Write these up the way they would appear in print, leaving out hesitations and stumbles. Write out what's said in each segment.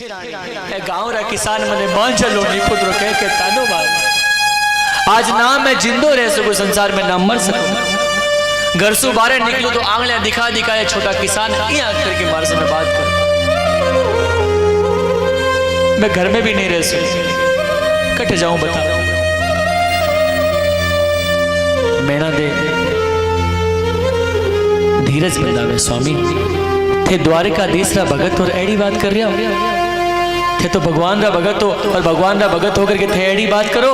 गाँव रा किसान मने मान चलो नहीं पुत्र कह के तानो मार आज ना मैं जिंदो रह सकूं संसार में ना मर सकूं। घर से बाहर निकलूं तो आंगलियां दिखा दिखाए छोटा किसान ये करके मार से मैं बात कर। मैं घर में भी नहीं रह सकूं कट जाऊं बता। मैना दे धीरज बंदावे स्वामी थे द्वारकाधीश रा भगत और एड़ी बात कर रहे हो थे तो भगवान रा भगत हो और भगवान रा भगत होकर के थे एड़ी बात करो।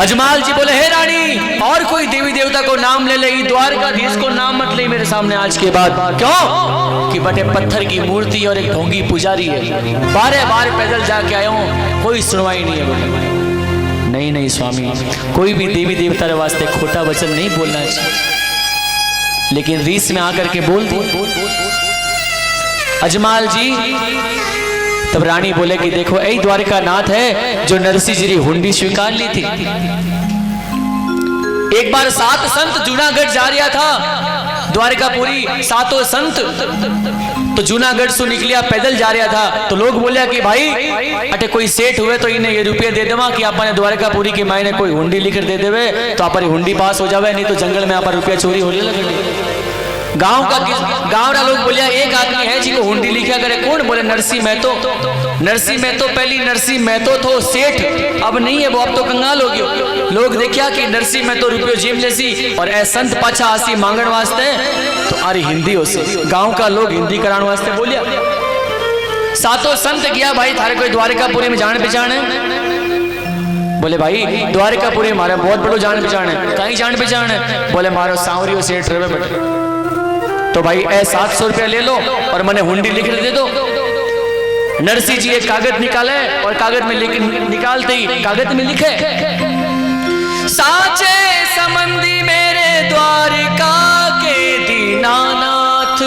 अजमाल जी बोले हे रानी और कोई देवी देवता को नाम ले ले द्वारकाधीश को नाम मत ले मेरे सामने आज के बाद। क्यों कि बटे पत्थर की मूर्ति और एक ढोंगी पुजारी है बारे बार पैदल जाके आया हूं कोई सुनवाई नहीं है। बोले नहीं नहीं स्वामी कोई भी देवी देवता रे वास्ते खोटा वचन नहीं बोलना चाहिए लेकिन रीस में आकर के बोल दी। अजमाल जी तब रानी बोले कि देखो ऐ द्वारका नाथ है जो नरसिंह जी की हुंडी स्वीकार ली थी। एक बार 7 संत जूनागढ़ जा रहा था द्वारकापुरी 7 संत तो जूनागढ़ से निकलिया पैदल जा रहा था तो लोग बोलिया कि भाई अटे कोई सेठ हुए तो इन्हें ये रुपये दे देवा कि आपने द्वारकापुरी की मायने कोई हुंडी लिख दे देवे तो आप हुंडी पास हो जावे नहीं तो जंगल में आप रुपया चोरी होने लगे। गांव रा लोग बोलिया एक आदमी है जिसको हुंडी लिखा करे कौन बोले नरसिंह महतो। नरसिंह महतो पहली नरसिंह महतो थो सेठ अब नहीं है वो अब तो कंगाल हो गयो। लोग देखिया कि नरसिंह महतो रुपयो जीम लेसी और ए संत पाछा आसी मांगण वास्ते तो अरे हिंदी हो से गांव का लोग हिंदी कराने वास्ते बोलिया। 7 संत गया भाई थारे कोई द्वारकापुरी में जान पहचान है। बोले भाई द्वारकापुरी मारे बहुत बड़ो जान पहचान है। कहीं जान पहचान है बोले मारो सांवरियो सेठ रहे बेटे तो भाई 700 रुपया ले लो और मैंने हुंडी लिख दे दो। नरसिंह जी एक कागज निकाले और कागज में निकालते ही कागज में लिखे साचे संबंधी मेरे द्वारका के दीनानाथ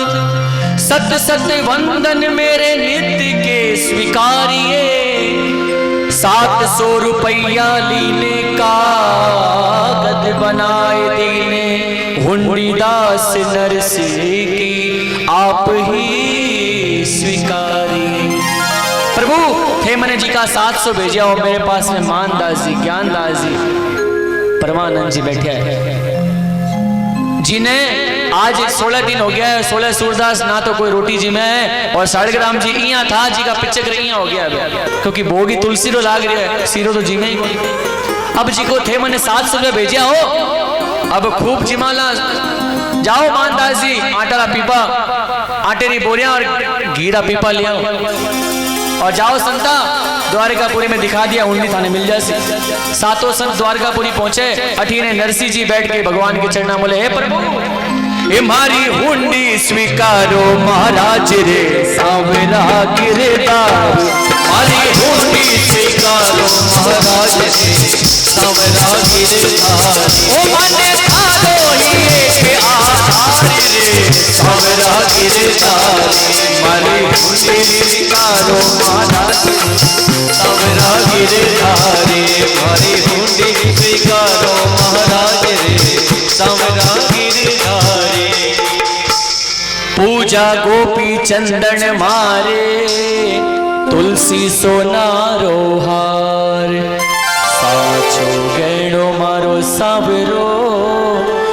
सत सत वंदन मेरे नित्य के स्वीकारिए 700 रुपया लीने कागज बनाए दीने हुंडी दास नरसिंह की आप ही स्वीकारी। प्रभु थे मने जी का 700 भेजा और मेरे पास में मानदास जी ज्ञानदास जी परमानंद जी बैठे हैं जिन्हें आज 16 दिन हो गया है। 16 सूरदास ना तो कोई रोटी जी में है और साड़ग्राम जी इया था जी का पिचक रही हो गया क्योंकि भोगी तुलसी रो लाग रही है सीरो तो जी में ही। अब जी को थे मैंने 700 रुपये भेजा हो अब खूब जिमाला जाओ मानदास जी आटा पीपा आटे री बोरियां और घीरा पीपा लिया और जाओ संता द्वारकापुरी में दिखा दिया हुंडी थाने मिल जासी। 7 संत द्वारकापुरी पहुंचे अठीने नरसिंह जी बैठ के भगवान के चरणा बोले हे प्रभु ये मारी हुंडी स्वीकारो महाराज रे सांवरा गिरदार मारी हुंडी स्वीकारो महाराज रे सांवरा गिरदार ओ माने खालो लिए के आधार रे सांवरा गिरदार मारी हुंडी स्वीकारो महाराज सांवरा गिरदार मारी हुंडी स्वीकारो महाराज रे सांवरा गिरदार पूजा गोपी चंदन मारे तुलसी सोनारो हार साचो गैणो मारो सावरो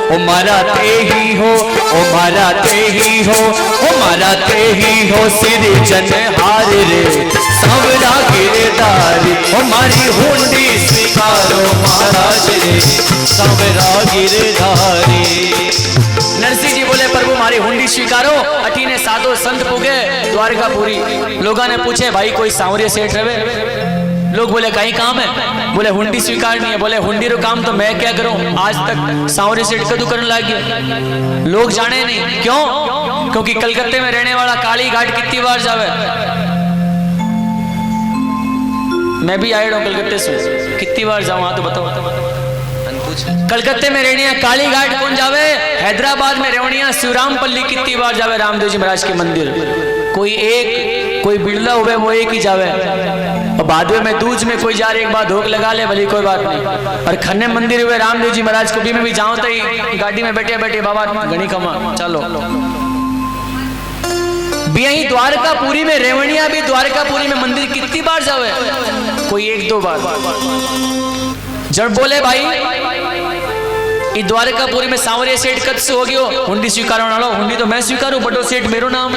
ओ मारा ते ही हो ओ मारा ते ही हो ओ मारा ते ही हो सिर जन हार रे सांवरा गिरदार ओ मारी हुंडी स्वीकारो महाराज रे सांवरा गिरदार। नरसिंह जी बोले प्रभु मारी हुंडी स्वीकारो अठीने 7 संत पुगे द्वारकापुरी। लोगों ने पूछे भाई कोई सांवरिया सेठ रहे लोग बोले कहीं काम है बोले हुंडी स्वीकार नहीं है। बोले हुंडी रो काम तो मैं क्या करूं आज तक सांवरिया सेठ कदू करने लग गया लोग जाने नहीं। क्यों क्योंकि कलकत्ते में रहने वाला काली घाट कितनी बार जावे मैं भी आया हूं कलकत्ते से कितनी बार जाऊं तो बताओ। कलकत्ते में रहनिया काली घाट कौन जावे हैदराबाद में रहनिया शिवरामपल्ली कितनी बार जावे रामदेव जी महाराज के मंदिर कोई बिरला हुए वो एक ही जावे और बादवे में दूज में कोई जा रहे एक बार धोख लगा ले भली कोई बात नहीं। और खन्ने मंदिर हुए रामदेव जी महाराज को भी जाऊं तो गाड़ी में बैठे बैठे बाबा घनी कमा चलो यही द्वारकापुरी में रेवणिया भी द्वारकापुरी में मंदिर कितनी बार जावे? कोई 1-2 बार। जब बोले भाई ये द्वारकापुरी में सांवरिया सेठ कद से हो गयो हुंडी स्वीकार वालो, हुंडी तो मैं स्वीकारूं, बड़ो सेठ मेरो नाम।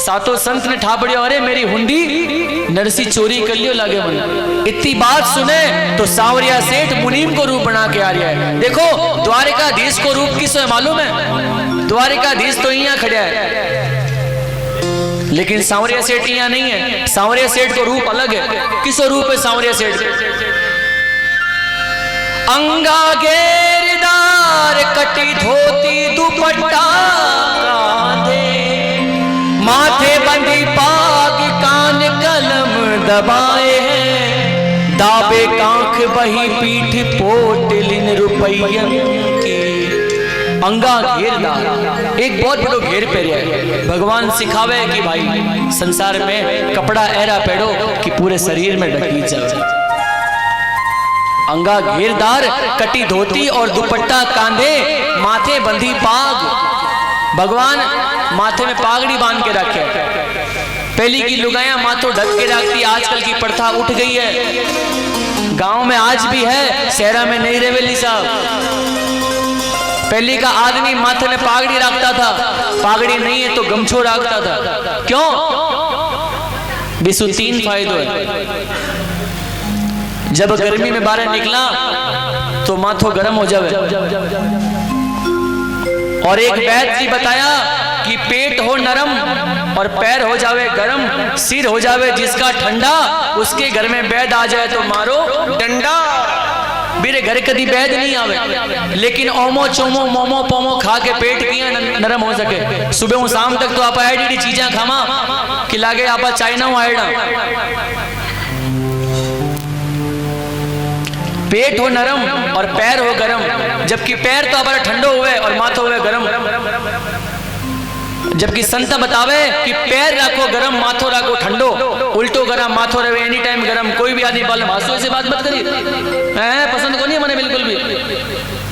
सातों संत ने ठापड़ियो, अरे मेरी हुंडी नरसी चोरी कर लियो लागे मन। इतनी बात सुने तो सांवरिया सेठ मुनीम को रूप बना के आ रहा है। देखो द्वारकाधीश को रूप किसो है मालूम है? द्वारकाधीश तो यहाँ खड़ा है, लेकिन सांवरिया सेठ यहाँ नहीं है। सांवरिया सेठ को रूप अलग है। किसो रूप है सांवरिया सेठ? अंगा घेरदार कटी धोती दुपट्टा कांधे, माथे बंदी पाग कान कलम दबाए हैं, दाबे कांख बही पीठ पोटलिन रुपयन की। अंगा घेरदार एक बहुत बड़ो घेर पहरिया है। भगवान सिखावे कि भाई संसार में कपड़ा ऐरा पहनो कि पूरे शरीर में ढकी जाए। अंगा घेरदार कटी धोती और दुपट्टा कांधे, माथे बंधी पाग। भगवान माथे में पागड़ी बांध के रखे। पहली की लुगाइयां माथों ढक के रखती, आजकल की प्रथा उठ गई है। गांव में आज भी है, शहरा में नहीं रेवेली साहब। पहली का आदमी माथे में पागड़ी रखता था, पागड़ी नहीं है तो गमछो रखता था। क्यों? बिसु 3 फायदे है। जब गर्मी में बाहर निकला तो माथो गर्म हो जावे। और एक वैद्य जी बताया कि पेट हो नरम और पैर हो जावे गरम, सिर हो जावे जिसका ठंडा, उसके घर में वैद्य आ जाए तो मारो डंडा। मेरे घर कभी वैद्य नहीं आवे, लेकिन ओमो चोमो मोमो पोमो खा के पेट किया नरम हो सके। सुबह शाम तक तो आप ऐडी चीजें खामा कि लागे आप चाइना आएडा। पेट हो नरम और पैर हो गरम, जबकि पैर तो हमारा ठंडो हुए और माथो हुए गरम। जबकि संत बतावे कि पैर रखो गरम, माथो रखो ठंडो, उल्टो गरम माथो रहे एनी टाइम गरम। कोई भी आदमी बाल भाषो से बात मत करिए, पसंद को नहीं मैंने बिल्कुल भी।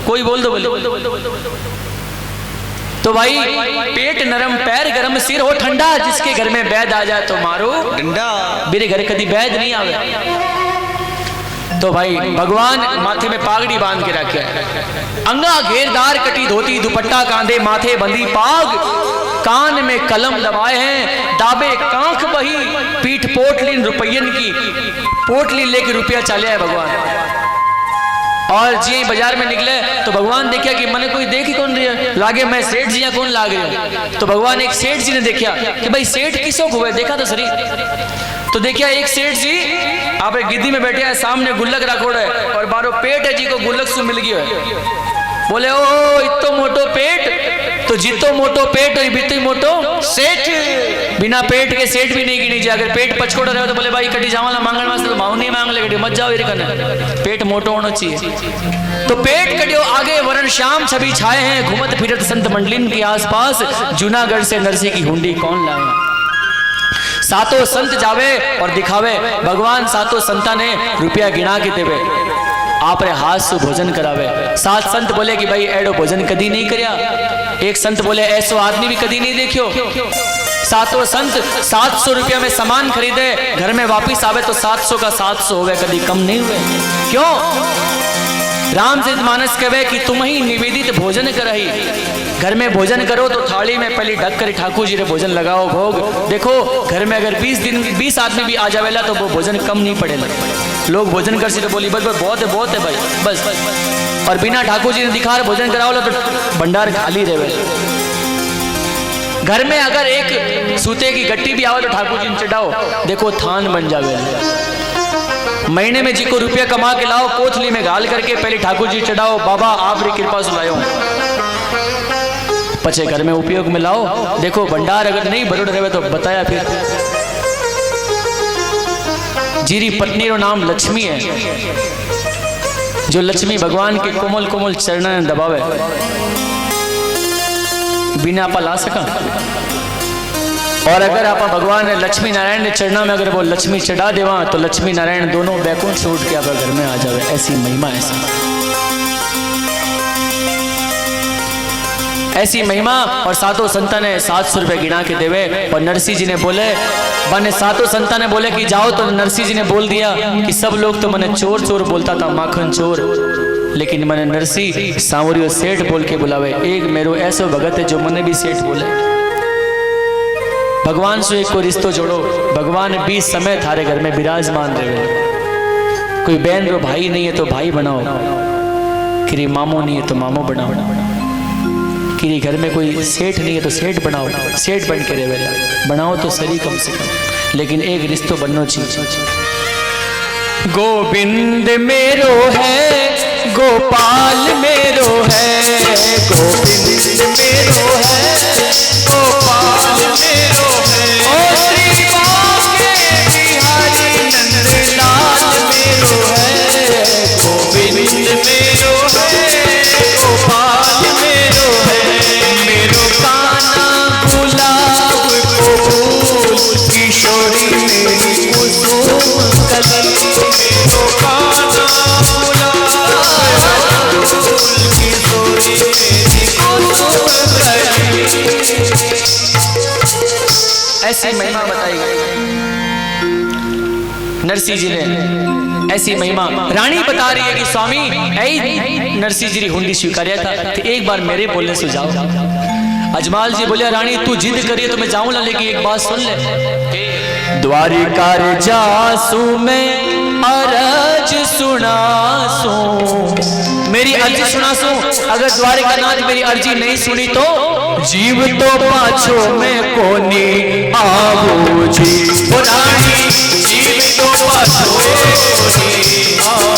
कोई बोल दो बोले तो भाई पेट नरम पैर गरम सिर हो ठंडा, जिसके घर में वैद्य आ जाए तो मारो डंडा। मेरे घर कभी वैद्य नहीं आवे। तो भाई भगवान माथे में पागड़ी बांध के रखे। अंगा घेरदार कटी धोती दुपट्टा कांधे, माथे बंदी पाग, कान में कलम दबाए हैं, दाबे कांख बही पीठ पोटलिन रुपयन की। पोटली लेके रुपया चाले है भगवान। और जी बाजार में निकले तो भगवान देखा कि मैंने कोई देख ही कौन रही है, लागे मैं सेठ जी कौन लाग रहे। तो भगवान एक सेठ जी ने देखा कि भाई सेठ किसो हुए, देखा तो सही। तो देखिए एक सेठ जी आप गिद्दी में बैठे हैं, सामने गुल्लक रखोड़ है और बारो पेट है जी को गुल्लक सु मिल गया है। बोले ओ इतो मोटो पेट, तो जितो मोटो पेट और बितो मोटो सेठ। बिना पेट के सेठ भी नहीं गिनी जाए। अगर पेट पचकोड़ा रहे तो बोले भाई कटी जावाला मांगण वास्ते तो भाव नहीं मांग ले, कटी मत जाओ इर कने, पेट मोटो होना चाहिए। तो पेट कटियो आगे वरण श्याम छवि छाए हैं, घूमत फिरत संत मंडलिन के आसपास, जूनागढ़ से नरसी की हुंडी कौन लाए। सातों संत जावे और दिखावे। भगवान सातों संता ने रुपया गिना के देवे, आपरे हाथ से भोजन करावे। 7 संत बोले कि भाई एडो भोजन कदी नहीं करया। एक संत बोले ऐसो आदमी भी कदी नहीं देखियो। सातों संत 700 रुपया में सामान खरीदे, घर में वापिस आवे तो 700 का 700 हुए, कभी कम नहीं हुए। क्यों? रामचरित मानस कहे कि तुम ही निवेदित भोजन करही। घर में भोजन करो तो थाली में पहले ढक कर ठाकुर जी रे भोजन लगाओ भोग। देखो घर में अगर 20 आदमी भी आ जावेला तो वो भोजन कम नहीं पड़ेगा। लोग भोजन कर सी तो बोली बस बहुत है भाई बस। और बिना ठाकुर जी ने दिखा भोजन कराओ तो भंडार खाली रहे। घर में अगर एक सूते की गट्टी भी आओ तो ठाकुर जी ने चढ़ाओ, देखो थान बन जावे। महीने में जी को रुपया कमा के लाओ, कोथली में गाल करके पहले ठाकुर जी चढ़ाओ, बाबा आप री कृपा सुनायो, पचे घर में उपयोग में लाओ। देखो भंडार अगर नहीं भरोड़ रहे तो बताया फिर। जीरी पत्नी रो नाम लक्ष्मी है, जो लक्ष्मी भगवान के कोमल कोमल चरण दबावे, बिना आप ला सका। और अगर आप भगवान लक्ष्मी नारायण ने चरणा में अगर वो लक्ष्मी चढ़ा देवा तो लक्ष्मी नारायण दोनों बैकुंठ से उठ के आप घर में आ जावे। ऐसी महिमा ऐसी ऐसी महिमा। और सातों संतान ने 700 रुपये गिना के देवे। और नरसिंह जी ने बोले बने सातों संतान ने बोले कि जाओ। तो नरसिंह जी ने बोल दिया कि सब लोग तो मैंने चोर चोर बोलता था, माखन चोर, लेकिन मैंने नरसिंह सांवरियो सेठ बोल के बुलावे। एक मेरो ऐसो भगत है जो मैंने भी सेठ बोले। भगवान से एक को रिश्तो जोड़ो। भगवान 20 समय थारे घर में विराजमान रहे। कोई बहन रो भाई नहीं है तो भाई बनाओ, किरी मामो नहीं है तो मामो बनाओ, किरी घर में कोई सेठ नहीं है तो सेठ बनाओ, सेठ बन के रेवेला बनाओ तो सही कम से कम, लेकिन एक रिश्तो बनना चाहिए। गोविंद मेरो है, गोपाल मेरो है, गोविंद मेरो है, गोपाल मेरो है, ओ श्री बांके बिहारी नंदलाल मेरो है, गोविंद मेरो है, गोपाल मेरो है, मेरो काना गुलाब को फूल, किशोरी मेरी कुसुम कली, मेरो काना गुलाब को फूल, किशोरी मेरी कुसुम कली। ऐसी महिमा बताई गई नरसिंह जी ने। ऐसी महिमा रानी बता रही है कि स्वामी ऐ नरसिंह जी हुंडी स्वीकार्या था तो एक बार मेरे बोलने से जाओ। अजमाल जी बोले रानी तू जिद करिए तो मैं जाऊंगा, लेकिन एक बात सुन ले। द्वारिका रे जासू मैं अरज सुनासू, मेरी अर्जी सुनासू। अगर द्वारिका नाथ मेरी अर्जी नहीं सुनी तो जीव तो पाछो में कोनी आवो जी, ओ रानी जीव तो पाछो में आवो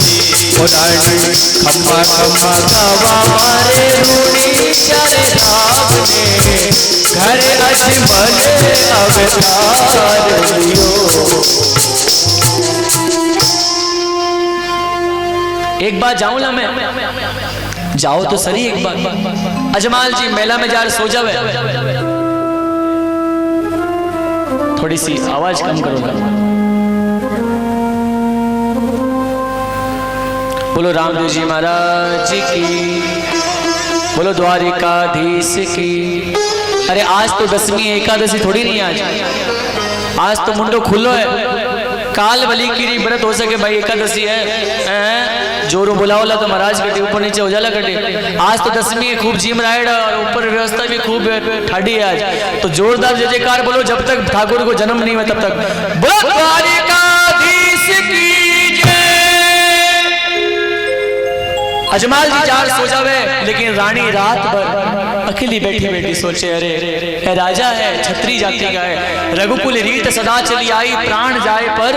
जी, ओ रानी खम्मा खम्मा गवा मारे रूड़ी चारे राम ने, घर अजमल अवतार लियो। एक बार जाऊं ला मैं, जाओ तो सही एक बार। अजमाल जी मेला में जा सो जावे, थोड़ी सी आवाज कम करो। बोलो रामदेव जी महाराज की, बोलो द्वारिकाधीश की। अरे आज तो 10वीं एकादशी थोड़ी नहीं, आज तो मुंडो खुलो है। काल बली की व्रत हो सके भाई, एकादशी है, जोरो बुलावला तो महाराज कटे, ऊपर नीचे हो जाला कटे। आज तो 10वीं है, खूब जिम राइड और ऊपर व्यवस्था भी खूब ठाडी है आज तो। जोरदार जय जयकार बोलो जब तक ठाकुर को जन्म नहीं हुआ तब तक। बोलो द्वारिकाधीश की जय। अजमाल जी जार सो जावे, लेकिन रानी रात भर अकेली बैठी बैठी सोचे अरे राजा है, छत्री जाति का है, रघुकुल रीत सदा चली आई, प्राण जाए पर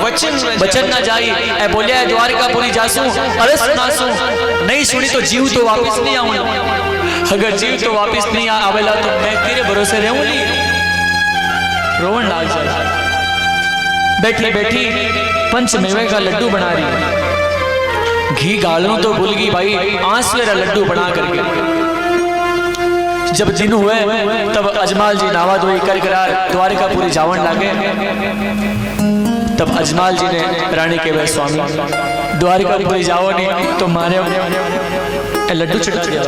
वचन न जाई। ऐ बोलिया है द्वारिकापुरी जासू, अरे सुनासू, नहीं सुनी तो जीव तो वापस नहीं आऊंगा। अगर जीव तो वापस नहीं आवेला तो मैं तेरे भरोसे रहूंगी। रोवन लाल जाए बैठी बैठी पंचमेवे का लड्डू बना रही, घी गालू तो भूल गई भाई, आंसू लड्डू बना करके। जब दिन हुए तब अजमाल जी नावा धोई कर करार द्वारिकापुरी जावन लागे। तब अजमाल जी ने रानी के वे स्वामी द्वारिकापुरी जाओ नहीं तो मारे लड्डू चढ़ा दिया,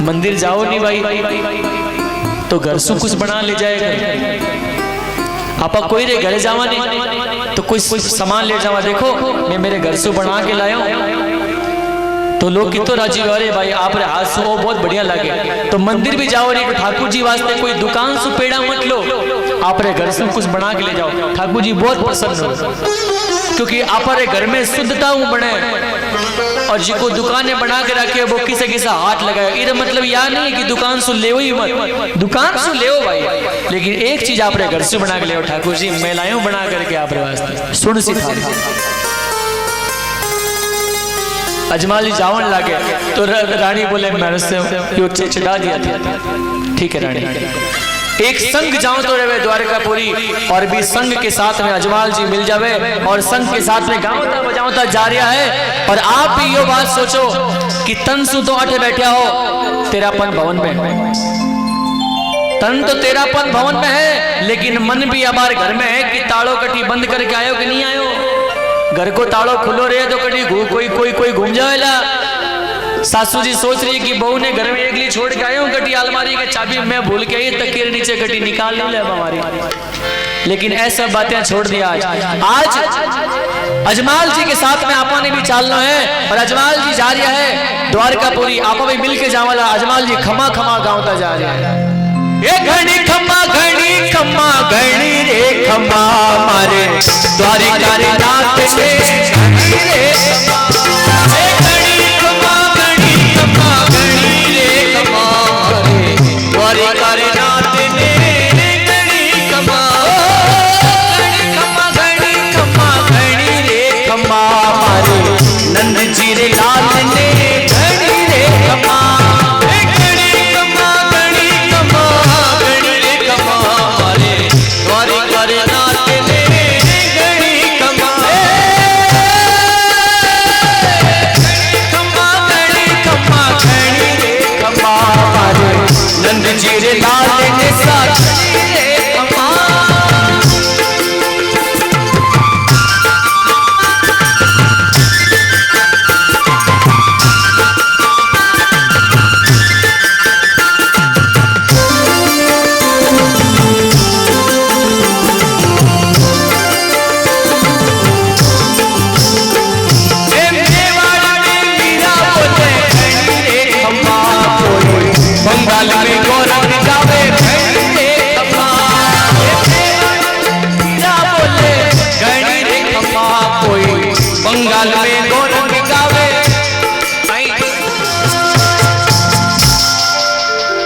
मंदिर जाओ नहीं भाई तो घर से कुछ बना ले जाएगा। आपा कोई रे घर जावा नहीं तो कुछ सामान ले जावा, देखो मैं मेरे घर से बना के लाया तो लोग कितो राजी हो, अरे भाई आप रे हाथ से वो बहुत बढ़िया लगे। तो मंदिर भी जाओ नहीं तो ठाकुर जी वास्ते कोई दुकान से पेड़ा मत लो, आप रे घर से कुछ बना के ले जाओ, ठाकुर जी बहुत प्रसन्न हो, क्योंकि आप रे घर में शुद्धता बने। और जिको दुकाने बना के रखे वो किसे किसा हाथ लगाए, ये मतलब यह नहीं कि दुकान से ले ही मत, दुकान से ले भाई, लेकिन एक चीज आप रे घर से बना के ले, ठाकुर जी मैं लाऊं बना करके आप रे वास्ते सुन सिखा। अजमाल जी जावन लागे तो रानी बोले मैंने से यो चढ़ा दिया था, ठीक है रानी एक संग जाओ तो रहे द्वारिकापुरी, और भी संग के साथ में अजमाल जी मिल जावे और संग के साथ में गावता बजावता जा रहा है। और आप भी यो बात सोचो कि तन सु तो अठे बैठा हो तेरापन भवन में, तन तो तेरापन भवन में है, लेकिन मन भी हमारे घर में है कि ताड़ो कटी बंद करके आयो कि नहीं आयो। घर को ताड़ो खुलो रहे तो कटी कोई घूम जाएला, सासू जी सोच रही कि बहू ने घर में एक ली छोड़ के आए हूँ गटी अलमारी के चाबी मैं भूल के आई तकिए नीचे गटी निकाल नहीं ले हमारी। लेकिन ऐसा बातें छोड़ दिया। आज अजमाल जी के साथ में आपा ने भी चालना है और अजमाल जी जा रहा है द्वारकापुरी। आपा भी मिल के जावाला। अजमाल जी खमा खमा गाँवता जा रहा है। ये घड़ी खम्मा घड़ी रे खम्मा मारे द्वारिका रे नाथ से रे खम्मा घड़ी रे खम्मा मारे द्वारिका रे नाथ ने घड़ी खम्मा घड़ी रे खम्मा मारे नंद जी रे लाल ने घड़ी रे खम्मा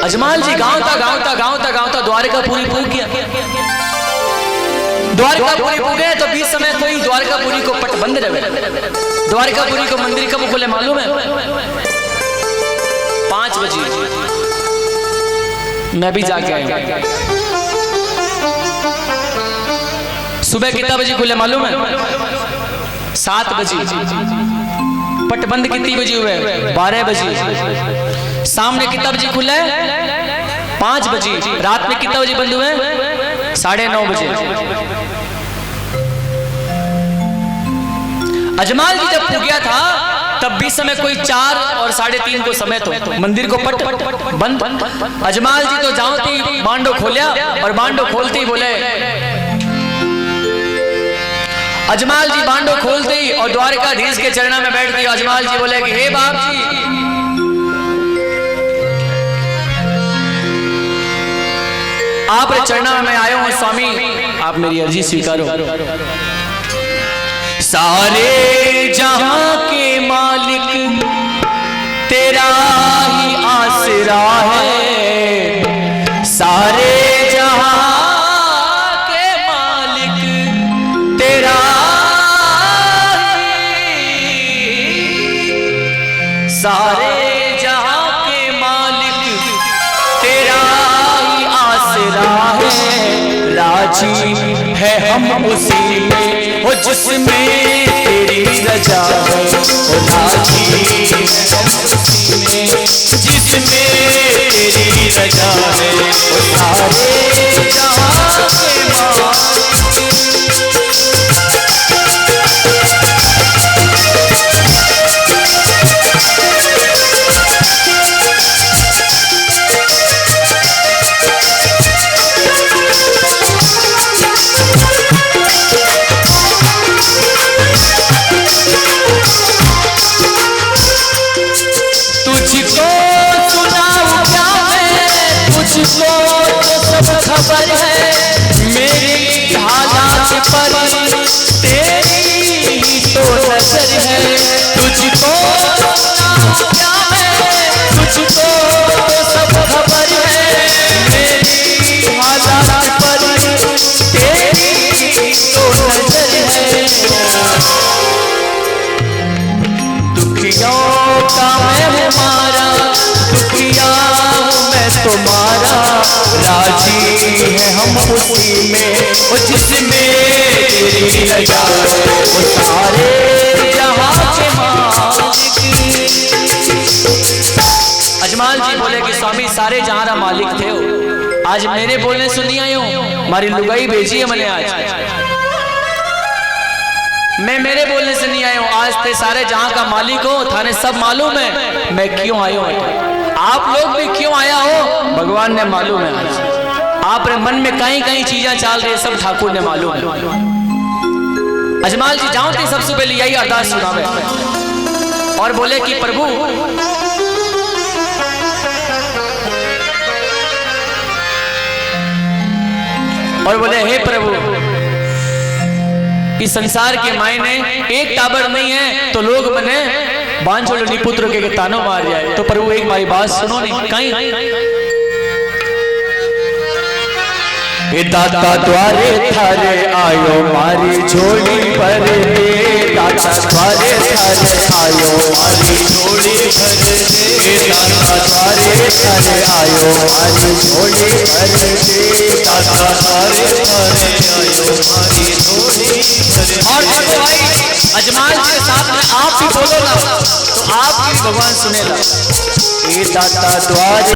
अजमाल जी गाँवता द्वारकापुरी पहुंच गया। द्वारकापुरी पहुंचे तो बीच समय कोई द्वारकापुरी को पट बंद रहे। द्वारकापुरी को मंदिर कब खुले मालूम है? 5 बजे। मैं भी जाके आया। सुबह कितना बजे खुले मालूम है? 7 बजे। पट बंद कितनी बजे हुए? 12 बजे। सामने कितना बजे खुला है? 5 बजे। रात में कितना बजे बंद हुए? 9:30 बजे। अजमाल जी जब गया था तब भी समय कोई 4 और 3:30 को समय तो मंदिर को पट बंद। अजमाल जी तो जाते ही बांडो खोलिया और बांडो खोलते ही बोले अजमाल जी बांडो खोलते ही और द्वारकाधीश के चरणों में बैठते ही अजमाल जी बोले कि हे बाप जी आप चरणों में आयो हूं स्वामी, आप मेरी अर्जी स्वीकारो। सारे जहां के मालिक तेरा ही आसरा है। सारे जहां के मालिक तेरा सारे जहां के मालिक तेरा ही आसरा है। राजी है हम उसी में हो जिसमें तेरी रजा है। ओ राजी है हम उसी में जिसमें तेरी रजा है। ओ सारे जहां के तुझको तो सब खबर है मेरी हालात पर तेरी तो नजर है। तुझको क्या है तुझको तो सब खबर है मेरी हालात पर तेरी तो नजर है। दुखियों का मैं हमारा दुखिया मैं तुम्हारा। राजी है हम उसी में वो जिसमें तेरी रजा है। वो सारे जहां के मालिक। अजमाल जी बोले कि स्वामी सारे जहां का मालिक थे हो। आज मेरे बोलने सुनी आई हूं हमारी लुगाई भेजी है मैंने आज। मैं मेरे बोलने से नहीं आया हूं, आज ते सारे जहां का मालिक हो, थाने सब मालूम है मैं क्यों आया हूं। आप लोग भी क्यों आया हो भगवान ने मालूम है। आज आपने मन में कहीं कहीं चीजें चाल रही है, सब ठाकुर ने मालूम है। अजमाल जी जाओ थे सबसे पहले यही अरदास सुनावे और बोले कि प्रभु और बोले हे प्रभु, इस संसार के मायने एक टाबर नहीं है तो लोग मने बांध छोड़ो निपुत्र के तानो मार जाए। तो प्रभु एक हमारी बात सुनो नहीं कहीं दाता द्वारे थारे आयो मारी झोली भर दे, दाता द्वारे थारे आयो मारी झोली भर दे, दाता द्वारे थारे आयो मारी झोली भर दे, दाता द्वारे थारे आयो मारी झोली भर दे। और भाई अजमाल के साथ में आप भी बोलो ना तो आप भी भगवान सुनेगा। दाता द्वारे